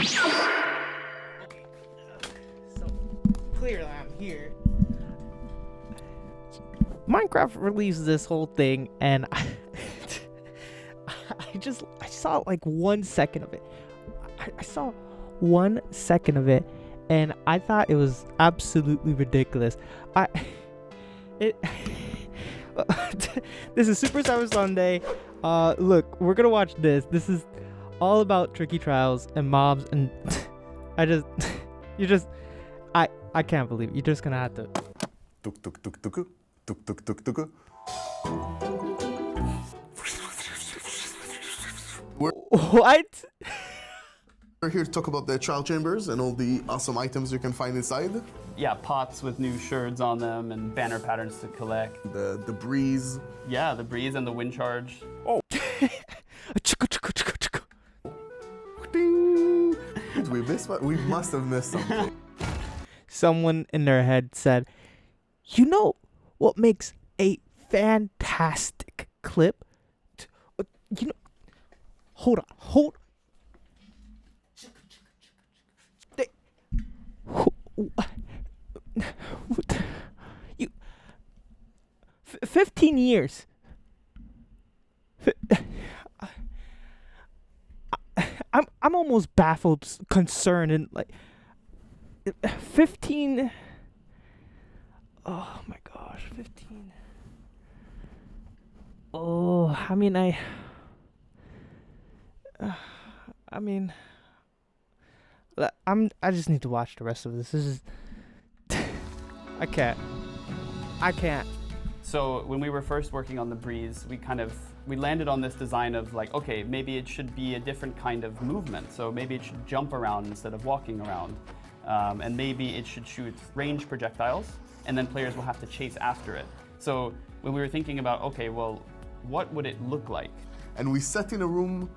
So clearly I'm here. Minecraft released this whole thing, and I saw like 1 second of it. I saw 1 second of it, and I thought it was absolutely ridiculous. This is Super Cyber Sunday. Look, we're gonna watch this. This is all about tricky trials and mobs, and I can't believe it. You're just gonna have to. Tuk tuk tuk tuk tuk tuk tuk tuk. What? We're here to talk about the trial chambers and all the awesome items you can find inside. Yeah, pots with new sherds on them and banner patterns to collect. The breeze. Yeah, the breeze and the wind charge. Oh, Ding! Did we miss what? We must have missed something. Someone in their head said, "You know what makes a fantastic clip? You know, hold on. You 15 years. I'm almost baffled, concerned, and like 15. Oh my gosh, 15. Oh, I just need to watch the rest of this. This is I can't. So when we were first working on the breeze, we landed on this design of like, okay, maybe it should be a different kind of movement. So maybe it should jump around instead of walking around. And maybe it should shoot range projectiles, and then players will have to chase after it. So when we were thinking about, okay, well, what would it look like? And we sat in a room,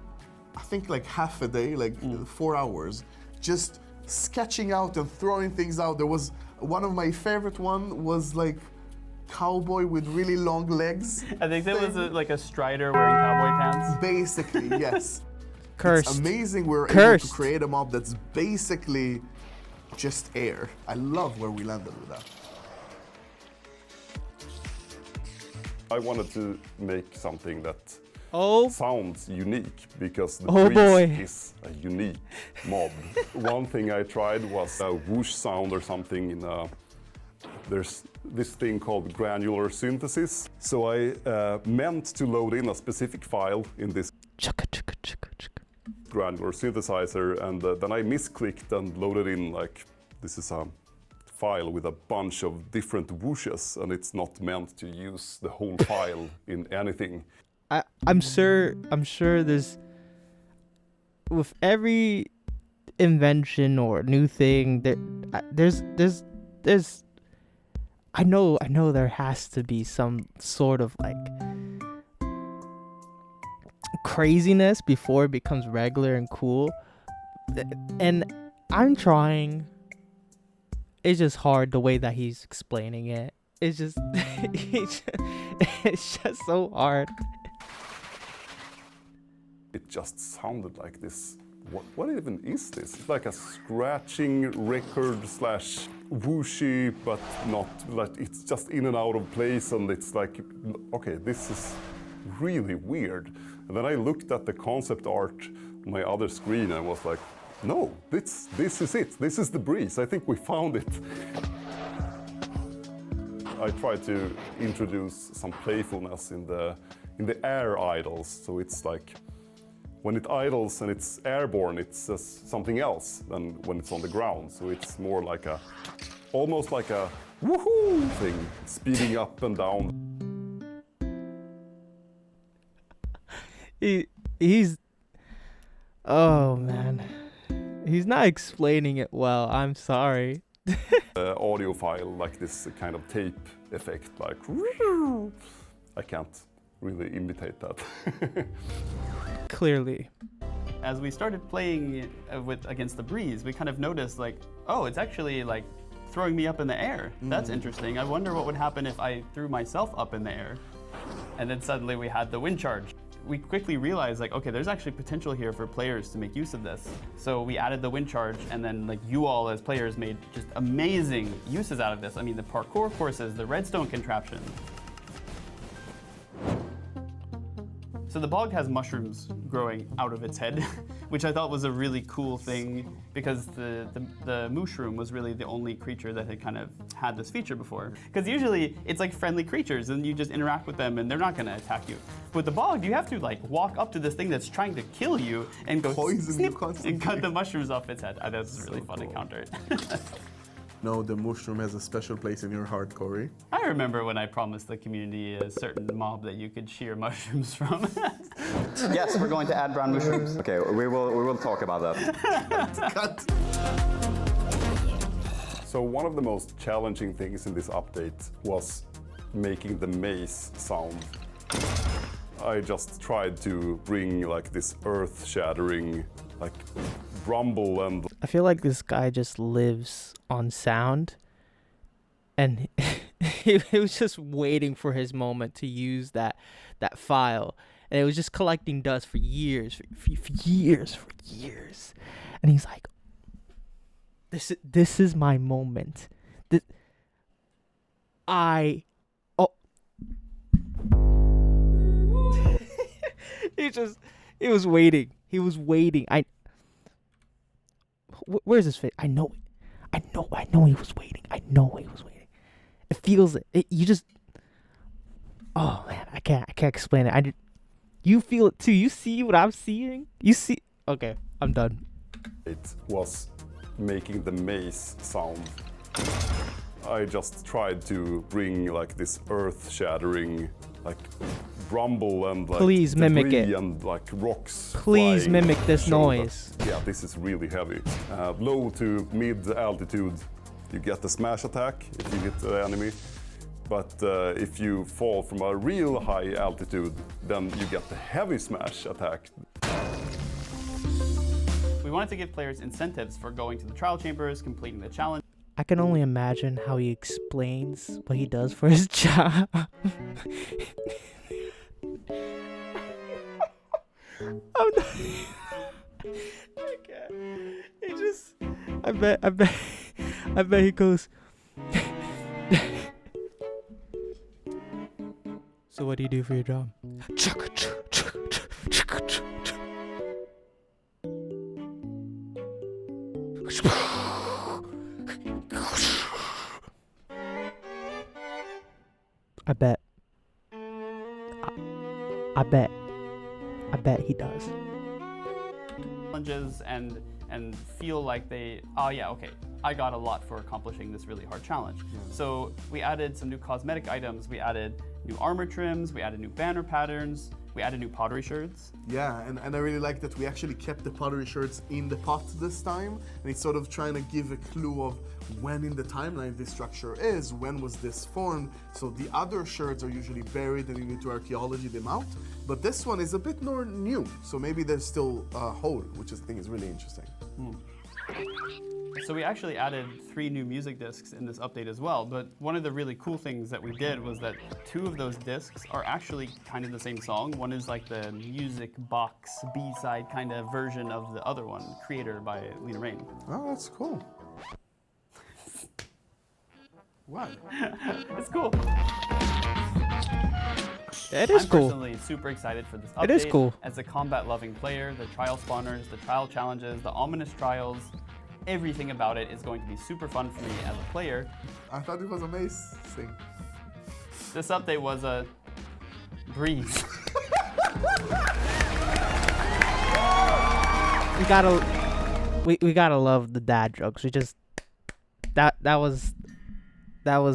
I think like half a day, like 4 hours, just sketching out and throwing things out. There was one of my favorite one was like cowboy with really long legs. I think that was like a strider wearing cowboy pants. Basically, yes. Cursed. It's amazing we're able Cursed. to create a mob that's basically just air. I love where we landed with that. I wanted to make something that Oh, sounds unique because the Oh, breeze boy. is a unique mob. One thing I tried was a whoosh sound or something in there's this thing called granular synthesis. So I meant to load in a specific file in this granular synthesizer, and then I misclicked and loaded in like, this is a file with a bunch of different whooshes, and it's not meant to use the whole file in anything. I'm sure there's, with every invention or new thing, there's I know there has to be some sort of like craziness before it becomes regular and cool. And I'm trying. It's just hard the way that he's explaining it. It's just it's just so hard. It just sounded like this. What even is this? It's like a scratching record slash whooshy, but not like it's just in and out of place, and it's like, okay, this is really weird. And then I looked at the concept art on my other screen and was like, no, this is it. This is the breeze. I think we found it. I tried to introduce some playfulness in the air idles, so it's like, when it idles and it's airborne, it's something else than when it's on the ground. So it's more like almost like a woohoo thing, speeding up and down. He's, oh man, he's not explaining it well. I'm sorry. Audio file, like this kind of tape effect, like I can't really imitate that. Clearly. As we started playing against the breeze, we kind of noticed like, oh, it's actually like throwing me up in the air. That's interesting. I wonder what would happen if I threw myself up in the air. And then suddenly we had the wind charge. we quickly realized like, okay, there's actually potential here for players to make use of this. So we added the wind charge, and then like you all as players made just amazing uses out of this. I mean, the parkour courses, the redstone contraption. So the bog has mushrooms growing out of its head, which I thought was a really cool thing because the mushroom was really the only creature that had kind of had this feature before. Because usually it's like friendly creatures and you just interact with them and they're not going to attack you. With the bog, you have to like walk up to this thing that's trying to kill you and go Poison you snip constantly. and cut the mushrooms off its head. That was a really fun encounter. No, the mushroom has a special place in your heart, Corey. I remember when I promised the community a certain mob that you could shear mushrooms from. Yes, we're going to add brown mushrooms. Okay, we will talk about that. Cut. So one of the most challenging things in this update was making the maze sound. I just tried to bring like this earth-shattering like rumble, and I feel like this guy just lives on sound, and he was just waiting for his moment to use that file, and it was just collecting dust for years, for years, and he's like, "This is my moment. He was waiting. He was waiting. Where's his face? I know he was waiting. I know he was waiting. It feels it. You just. Oh man, I can't explain it. You feel it too. You see what I'm seeing. You see. Okay, I'm done. it was making the maze sound. I just tried to bring like this earth-shattering like rumble and like Please mimic debris it. and like rocks. Please flying mimic this show that, noise. yeah, this is really heavy. Low to mid altitude, you get the smash attack if you hit the enemy. But if you fall from a real high altitude, then you get the heavy smash attack. We wanted to give players incentives for going to the trial chambers, completing the challenge. I can only imagine how he explains what he does for his job. I'm not, I can't. He just. I bet he goes. So what do you do for your job? I bet he does. Challenges and feel like they, oh yeah, okay, I got a lot for accomplishing this really hard challenge. So we added some new cosmetic items, we added new armor trims, we added new banner patterns, we added new pottery shards. Yeah, and I really like that we actually kept the pottery shards in the pot this time, and it's sort of trying to give a clue of when in the timeline this structure is, when was this formed. So the other shards are usually buried and you need to archaeology them out, but this one is a bit more new, so maybe there's still a hole, which I think is really interesting. So we actually added 3 new music discs in this update as well, but one of the really cool things that we did was that 2 of those discs are actually kind of the same song. One is like the music box B-side kind of version of the other one, Creator by Lena Raine. Oh, that's cool. What? It's cool. It is I'm cool. personally super excited for this update. It is cool. As a combat-loving player, the trial spawners, the trial challenges, the ominous trials, everything about it is going to be super fun for me as a player. I thought it was amazing. This update was a breeze. We gotta love the dad jokes. We just that was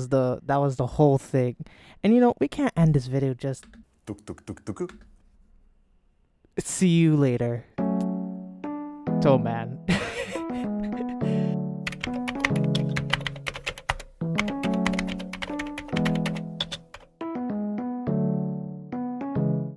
the whole thing. And you know, we can't end this video just Tuk tuk tuk tuk. see you later. So man.